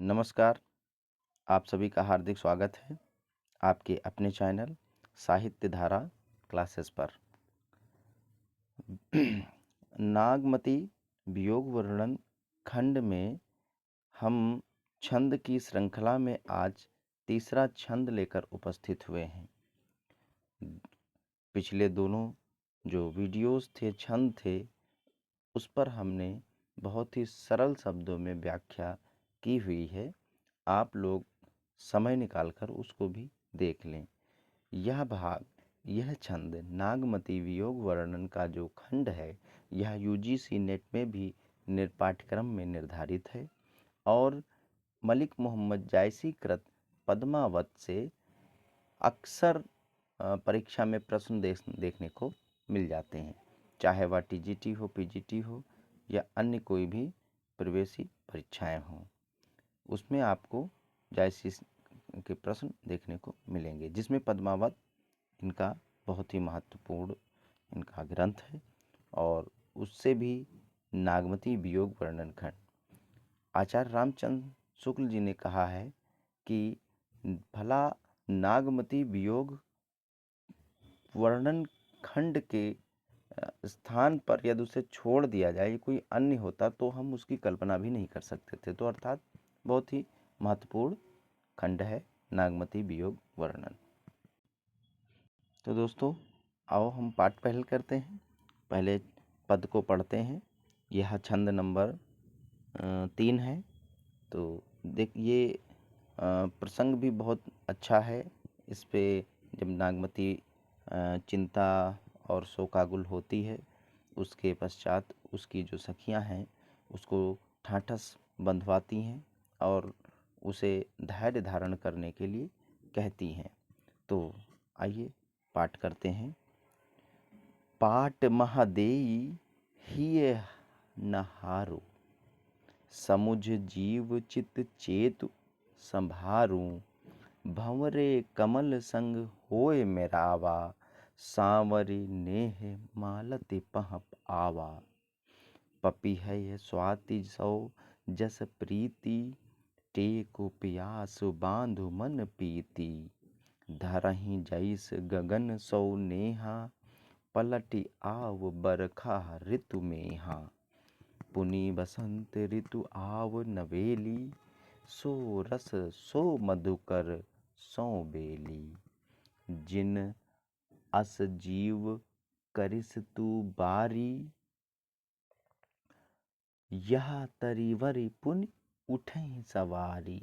नमस्कार, आप सभी का हार्दिक स्वागत है आपके अपने चैनल साहित्य धारा क्लासेस पर। नागमती वियोग वर्णन खंड में हम छंद की श्रृंखला में आज तीसरा छंद लेकर उपस्थित हुए हैं। पिछले दोनों जो वीडियोस थे, छंद थे, उस पर हमने बहुत ही सरल शब्दों में व्याख्या की हुई है। आप लोग समय निकालकर उसको भी देख लें। यह छंद नागमती वियोग वर्णन का जो खंड है, यह यूजीसी नेट में भी पाठ्यक्रम में निर्धारित है और मलिक मोहम्मद जायसी कृत पद्मावत से अक्सर परीक्षा में प्रश्न देखने को मिल जाते हैं, चाहे वह टीजीटी हो, पीजीटी हो या अन्य कोई भी प्रवेशी परीक्षाएं हों। उसमें आपको जायसी के प्रश्न देखने को मिलेंगे, जिसमें पद्मावत इनका बहुत ही महत्वपूर्ण इनका ग्रंथ है और उससे भी नागमती वियोग वर्णन खंड। आचार्य रामचंद्र शुक्ल जी ने कहा है कि भला नागमती वियोग वर्णन खंड के स्थान पर यदि उसे छोड़ दिया जाए, कोई अन्य होता तो हम उसकी कल्पना भी नहीं कर सकते थे। तो अर्थात बहुत ही महत्वपूर्ण खंड है नागमती वियोग वर्णन। तो दोस्तों, आओ हम पाठ पहल करते हैं। पहले पद को पढ़ते हैं। यह छंद नंबर 3 है। तो ये प्रसंग भी बहुत अच्छा है। इस पे जब नागमती चिंता और शोकाकुल होती है, उसके पश्चात उसकी जो सखियां हैं उसको ठाठस बंधवाती हैं और उसे धैर्य धारण करने के लिए कहती हैं। तो आइए पाठ करते हैं। पाट महादेई हिय नहारो, समुझ जीव चित चेतु संभारू। भंवरे कमल संग होय मेरावा, सांवरी नेह मालति पह आवा। पपी है स्वाति सौ जस प्रीति, टेको प्यास बांधु मन पीति। धरहि जैस गगन सौ नेहा, पलटि आव बरखा ऋतु मेहा। पुनि बसंत ऋतु आव नवेली, सो रस सो मधुकर सौ बेली। जिन अस जीव करिस तू बारी, यह तरीवरी पुनि उठहि सवारी।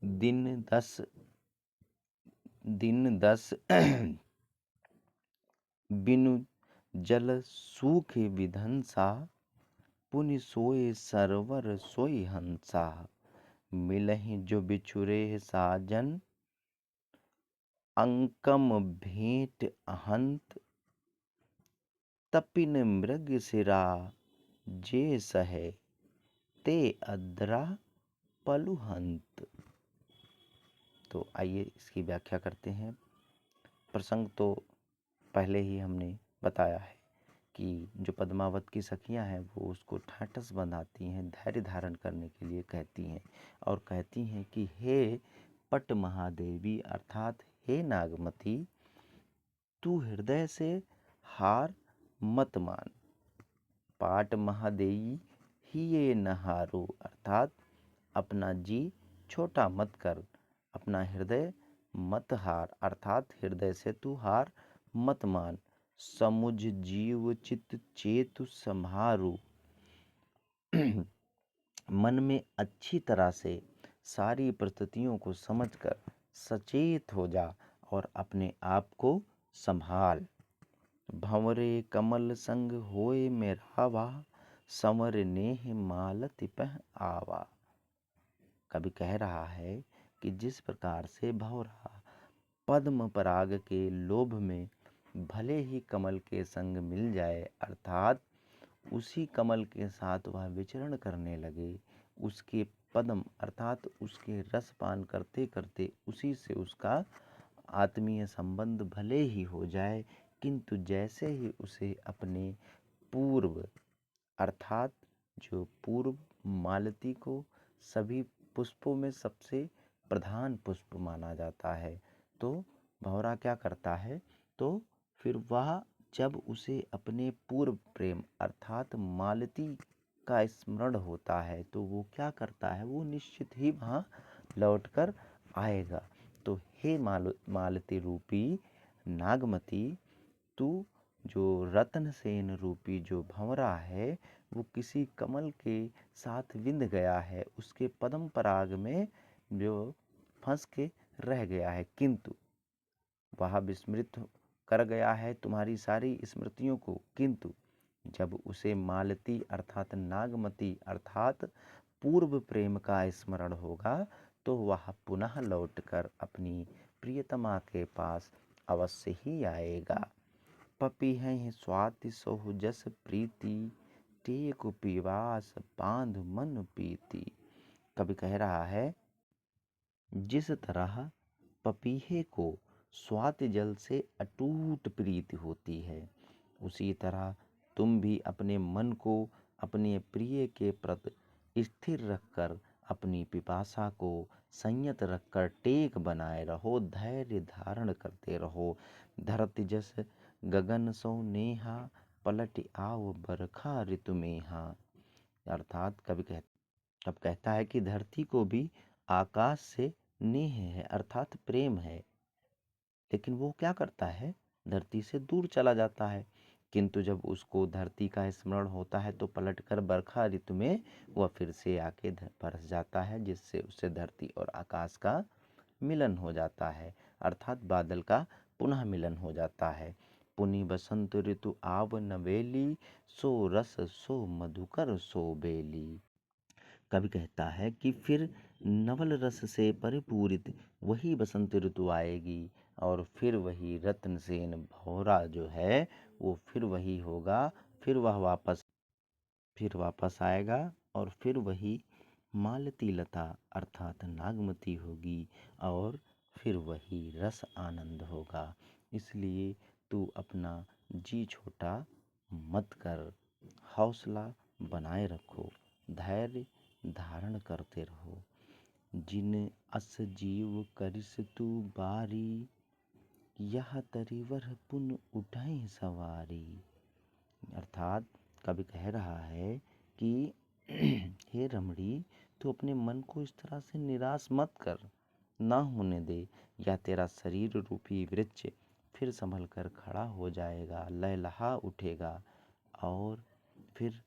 दिन दस बिनु जल सूख विधंसा, पुनि सोए सरवर सोई हंसा। मिलहि जो बिछुरे साजन, अंकम भेंट अहंत। तपिन मृग सिरा जे सहे, ते अद्रा पलुहंत। तो आइए इसकी व्याख्या करते हैं। प्रसंग तो पहले ही हमने बताया है कि जो पद्मावत की सखियां हैं वो उसको ठाठस बंधाती हैं, धैर्य धारण करने के लिए कहती हैं और कहती हैं कि हे पट महादेवी, अर्थात हे नागमती, तू हृदय से हार मत मान। पाट महादेई ही ये नहारो, अर्थात अपना जी छोटा मत कर, अपना हृदय मत हार, अर्थात हृदय से तू हार मत मान। समुझ जीव चित चेतु संभारू, मन में अच्छी तरह से सारी परिस्थितियों को समझकर सचेत हो जा और अपने आप को संभाल। भंवरे कमल संग होए मेरावा, संवर नेह मालति पह आवा। कवि कह रहा है कि जिस प्रकार से भंवरा पद्म पराग के लोभ में भले ही कमल के संग मिल जाए, अर्थात उसी कमल के साथ वह विचरण करने लगे, उसके पद्म अर्थात उसके रसपान करते करते उसी से उसका आत्मीय संबंध भले ही हो जाए, किंतु जैसे ही उसे अपने पूर्व अर्थात जो पूर्व मालती को सभी पुष्पों में सबसे प्रधान पुष्प माना जाता है। तो भंवरा क्या करता है, तो फिर वह जब उसे अपने पूर्व प्रेम अर्थात मालती का स्मरण होता है तो वो क्या करता है, वो निश्चित ही वहाँ लौट कर आएगा। तो हे मालती रूपी नागमती, तू जो रत्नसेन रूपी जो भंवरा है वो किसी कमल के साथ विंध गया है, उसके पद्म पराग में जो फंस के रह गया है, किंतु वह विस्मृत कर गया है तुम्हारी सारी स्मृतियों को। किंतु जब उसे मालती अर्थात नागमती अर्थात पूर्व प्रेम का स्मरण होगा तो वह पुनः लौटकर अपनी प्रियतमा के पास अवश्य ही आएगा। पपीहहि स्वाति सोहु जस प्रीति, टेक उपवास बांध मन पीति। कवि कह रहा है, जिस तरह पपीहे को स्वाति जल से अटूट प्रीति होती है, उसी तरह तुम भी अपने मन को अपने प्रिय के प्रति स्थिर रखकर अपनी पिपासा को संयत रखकर टेक बनाए रहो, धैर्य धारण करते रहो। धरती जस गगन सो नेहा, पलट आओ बरखा ऋतु मेहा। अर्थात कब कहता है कि धरती को भी आकाश से नेह है अर्थात प्रेम है, लेकिन वो क्या करता है, धरती से दूर चला जाता है। किंतु जब उसको धरती का स्मरण होता है तो पलटकर बरखा ऋतु में वह फिर से आके बरस जाता है, जिससे उससे धरती और आकाश का मिलन हो जाता है, अर्थात बादल का पुनः मिलन हो जाता है। पुनि बसंत ऋतु आव नवेली, सो रस सो मधुकर सो बेली। कवि कहता है कि फिर नवल रस से परिपूरित वही बसंत ऋतु आएगी और फिर वही रत्नसेन भंवरा जो है वो फिर वही होगा, फिर वह वापस आएगा और फिर वही मालती लता अर्थात नागमती होगी और फिर वही रस आनंद होगा। इसलिए तू अपना जी छोटा मत कर, हौसला बनाए रखो, धैर्य धारण करते रहो। जिन अस जीव करिस तू बारी, यह तरिवर पुन उठै सवारी। अर्थात कवि कह रहा है कि हे रमणी, तू अपने मन को इस तरह से निराश मत कर, ना होने दे, या तेरा शरीर रूपी वृक्ष फिर संभल कर खड़ा हो जाएगा, लहलहा उठेगा और फिर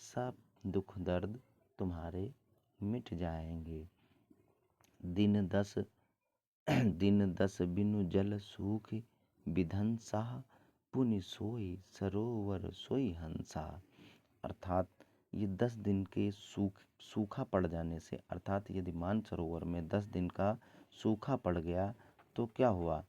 सब दुख दर्द तुम्हारे मिट जाएंगे। दिन दस बिनु जल सूख, विधन साह पुनि सोई सरोवर सोई हंसा। अर्थात ये 10 दिन के सूखा पड़ जाने से, अर्थात यदि मानसरोवर में 10 दिन का सूखा पड़ गया तो क्या हुआ,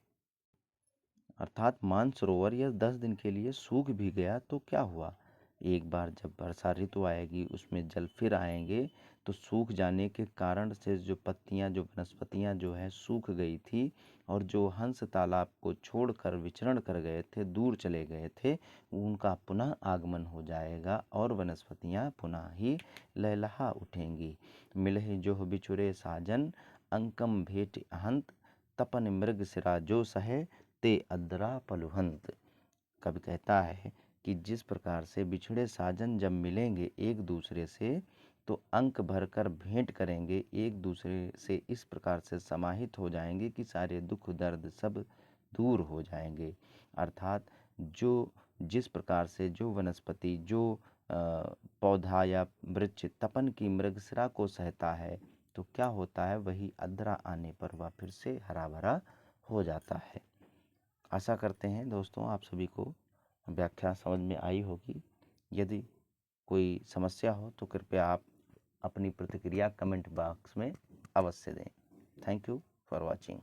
अर्थात मानसरोवर यह 10 दिन के लिए सूख भी गया तो क्या हुआ, एक बार जब वर्षा ऋतु आएगी उसमें जल फिर आएंगे तो सूख जाने के कारण से जो पत्तियां जो वनस्पतियां जो है सूख गई थी और जो हंस तालाब को छोड़कर विचरण कर गए थे, दूर चले गए थे, उनका पुनः आगमन हो जाएगा और वनस्पतियां पुनः ही लहलहा उठेंगी। मिलहि जोह बिछुरे साजन, अंकम भेट अहंत, तपन मृग सिरा जो सहे, ते अद्रा पलुहंत। कवि कहता है कि जिस प्रकार से बिछड़े साजन जब मिलेंगे एक दूसरे से तो अंक भरकर भेंट करेंगे, एक दूसरे से इस प्रकार से समाहित हो जाएंगे कि सारे दुख दर्द सब दूर हो जाएंगे। अर्थात जो जिस प्रकार से जो वनस्पति जो पौधा या वृक्ष तपन की मृगशिरा को सहता है तो क्या होता है, वही अद्रा आने पर वह फिर से हरा भरा हो जाता है। आशा करते हैं दोस्तों आप सभी को व्याख्या समझ में आई होगी। यदि कोई समस्या हो तो कृपया आप अपनी प्रतिक्रिया कमेंट बॉक्स में अवश्य दें। Thank you for watching.